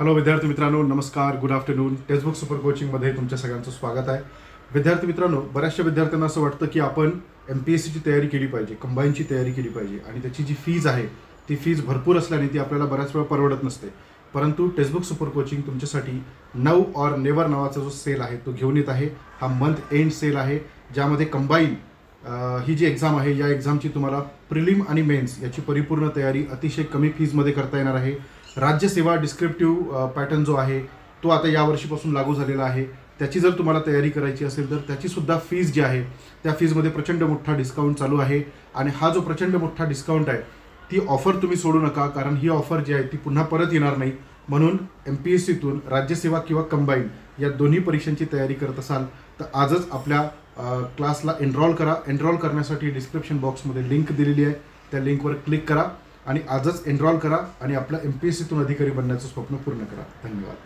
Hello विद्यार्थी मित्रांनो, नमस्कार, गुड आफ्टरनून. टेक्स्टबुक सुपर कोचिंगमध्ये तुमच्या सगळ्यांचं स्वागत आहे. विद्यार्थी मित्रांनो, बऱ्याचशा विद्यार्थ्यांना असं वाटतं की आपण MPSCची तयारी केली पाहिजे, कंबाईनची तयारी केली पाहिजे आणि त्याची जी फीज आहे ती फीज भरपूर असल्याने ती आपल्याला बऱ्याच वेळा परवडत नसते. परंतु टेक्स्टबुक सुपर कोचिंग तुमच्यासाठी नाऊ और नेवर नावाचा जो सेल आहे तो घेऊन येत आहे. हा मंथ एंड सेल आहे, ज्यामध्ये कंबाईन ही जी एक्झाम आहे या एक्झामची तुम्हाला प्रिलिम आणि मेन्स याची परिपूर्ण तयारी अतिशय कमी फीजमध्ये करता येणार आहे. राज्यसेवा डिस्क्रिप्टिव्ह पॅटर्न जो आहे तो आता यावर्षीपासून लागू झालेला आहे. त्याची जर तुम्हाला तयारी करायची असेल तर त्याचीसुद्धा फीज जी आहे त्या फीजमध्ये प्रचंड मोठा डिस्काउंट चालू आहे. आणि हा जो प्रचंड मोठा डिस्काउंट आहे ती ऑफर तुम्ही सोडू नका, कारण ही ऑफर जी आहे ती पुन्हा परत येणार नाही. म्हणून MPSCतून राज्यसेवा किंवा कंबाईन या दोन्ही परीक्षांची तयारी करत असाल तर आजच आपल्या क्लासला एनरोल करा. एनरोल करण्यासाठी डिस्क्रिप्शन बॉक्समध्ये लिंक दिलेली आहे, त्या लिंकवर क्लिक करा आणि आजच एनरोल करा आणि आपल्या MPSCतून अधिकारी बनण्याचं स्वप्न पूर्ण करा. धन्यवाद.